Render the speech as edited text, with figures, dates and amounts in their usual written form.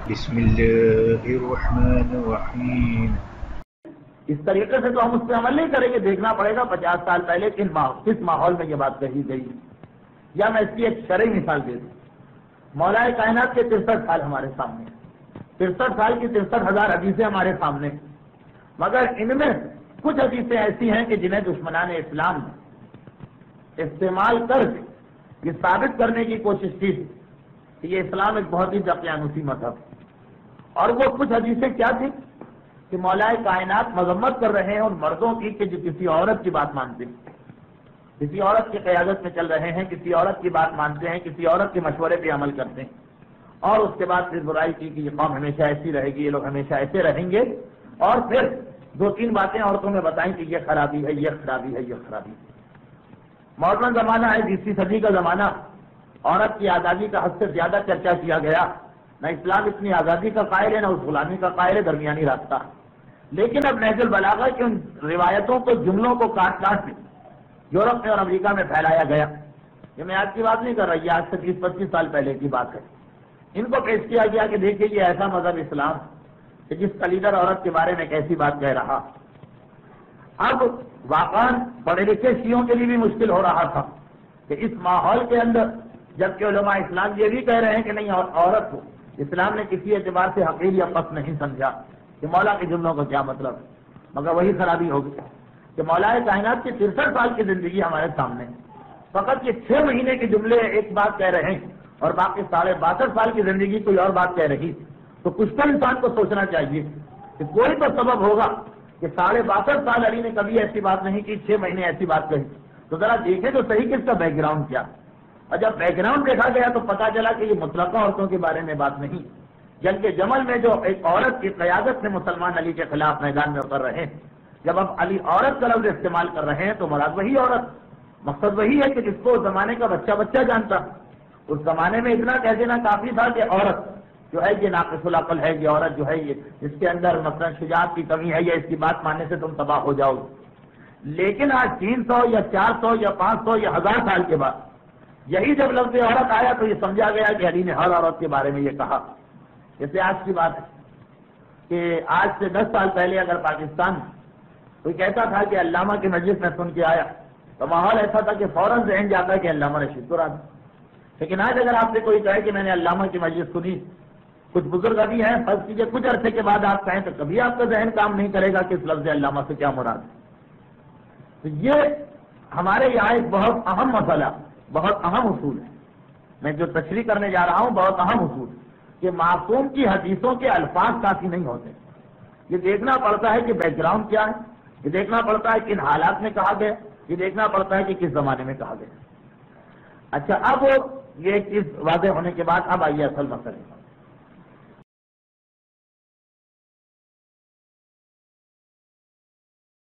بسم اللہ الرحمن الرحیم۔ اس طریقے سے تو ہم اس پہ عمل نہیں کریں گے، دیکھنا پڑے گا 50 سال پہلے کس ماحول میں یہ بات کہی گئی۔ یا میں اس کی ایک شرعی مثال دے دوں، مولا کائنات کے 63 سال ہمارے سامنے، 63 سال کی 63,000 حدیثیں ہمارے سامنے، مگر ان میں کچھ حدیثیں ایسی ہیں کہ جنہیں دشمنان اسلام نے استعمال کر کے یہ ثابت کرنے کی کوشش کی کہ یہ اسلام ایک بہت ہی دقیانوسی مذہب، اور وہ کچھ حدیثیں کیا تھی کہ مولا کائنات مذمت کر رہے ہیں ان مردوں کی کہ جو کسی عورت کی بات مانتے ہیں، کسی عورت کی قیادت میں چل رہے ہیں، کسی عورت کی بات مانتے ہیں، کسی عورت کے مشورے پہ عمل کرتے ہیں، اور اس کے بعد پھر برائی کی کہ یہ قوم ہمیشہ ایسی رہے گی، یہ لوگ ہمیشہ ایسے رہیں گے، اور پھر 2-3 باتیں عورتوں میں بتائیں کہ یہ خرابی ہے، یہ خرابی ہے، یہ خرابی ہے۔ ماڈرن زمانہ ہے، 20ویں صدی کا زمانہ، عورت کی آزادی کا حد سے زیادہ چرچا کیا گیا، نہ اسلام اتنی آزادی کا قائل ہے نہ اس غلامی کا قائل ہے، درمیانی راستہ۔ لیکن اب نہج البلاغہ کی ان روایتوں کو، جملوں کو کاٹ کاٹ کے یورپ میں اور امریکہ میں پھیلایا گیا۔ یہ میں آج کی بات نہیں کر رہا، یہ آج سے 20-25 سال پہلے کی بات ہے۔ ان کو پیش کیا گیا کہ دیکھیے یہ ایسا مذہب اسلام کہ جس کا لیڈر عورت کے بارے میں کیسی بات کہہ رہا۔ اب واقعاً پڑھے لکھے شیعوں کے لیے بھی مشکل ہو رہا تھا کہ اس ماحول کے اندر، جبکہ علماء اسلام یہ بھی کہہ رہے ہیں کہ نہیں، عورت کو اسلام نے کسی اعتبار سے حقیر یا پست نہیں سمجھا، کہ مولا کے جملوں کا کیا مطلب، مگر وہی خرابی ہوگی کہ مولا کائنات کی 63 سال کی زندگی ہمارے سامنے، فقط یہ 6 مہینے کے جملے ایک بات کہہ رہے ہیں اور باقی 62.5 سال کی زندگی کوئی اور بات کہہ رہی، تو کچھ تو انسان کو سوچنا چاہیے کہ کوئی تو سبب ہوگا کہ 62.5 سال علی نے کبھی ایسی بات نہیں کی، 6 مہینے ایسی بات کہی، تو ذرا دیکھیں تو صحیح کس کا بیک گراؤنڈ کیا۔ اور جب بیک گراؤنڈ دیکھا گیا تو پتا چلا کہ یہ مطلقہ عورتوں کے بارے میں بات نہیں، جنگ جمل میں جو ایک عورت کی قیادت سے مسلمان علی کے خلاف میدان میں اتر رہے ہیں، جب اب علی عورت کا لفظ استعمال کر رہے ہیں تو مراد وہی عورت، مقصد وہی ہے کہ جس کو زمانے کا بچہ جانتا۔ اس زمانے میں اتنا کہہ دینا کافی تھا کہ عورت جو ہے یہ ناقص العقل ہے، یہ عورت جو ہے یہ اس کے اندر مثلا شجاعت کی کمی ہے، یا اس کی بات ماننے سے تم تباہ ہو جاؤ۔ لیکن آج 300 یا 400 یا 500 یا 1000 سال کے بعد یہی جب لفظ عورت آیا تو یہ سمجھا گیا کہ علی نے ہر عورت کے بارے میں یہ کہا۔ جیسے آج کی بات ہے کہ آج سے 10 سال پہلے اگر پاکستان کوئی کہتا تھا کہ علامہ کی مجلس میں سن کے آیا تو ماحول ایسا تھا کہ فوراً ذہن جاتا کہ علامہ رشید قرآن۔ لیکن آج اگر آپ سے کوئی کہے کہ میں نے علامہ کی مجلس سنی، کچھ بزرگ ابھی ہیں، فرض کیجیے کچھ عرصے کے بعد آپ کہیں تو کبھی آپ کا ذہن کام نہیں کرے گا کہ اس لفظ علامہ سے کیا مراد ہے۔ تو یہ ہمارے یہاں ایک بہت اہم مسئلہ، بہت اہم اصول ہے، میں جو تشریح کرنے جا رہا ہوں بہت اہم اصول ہے کہ معصوم کی حدیثوں کے الفاظ کافی نہیں ہوتے، یہ دیکھنا پڑتا ہے کہ بیک گراؤنڈ کیا ہے، یہ دیکھنا پڑتا ہے کن حالات میں کہا گیا، یہ دیکھنا پڑتا ہے کہ کس زمانے میں کہا گیا۔ اچھا، اب یہ ایک چیز واضح ہونے کے بعد اب آئیے اصل مسئلے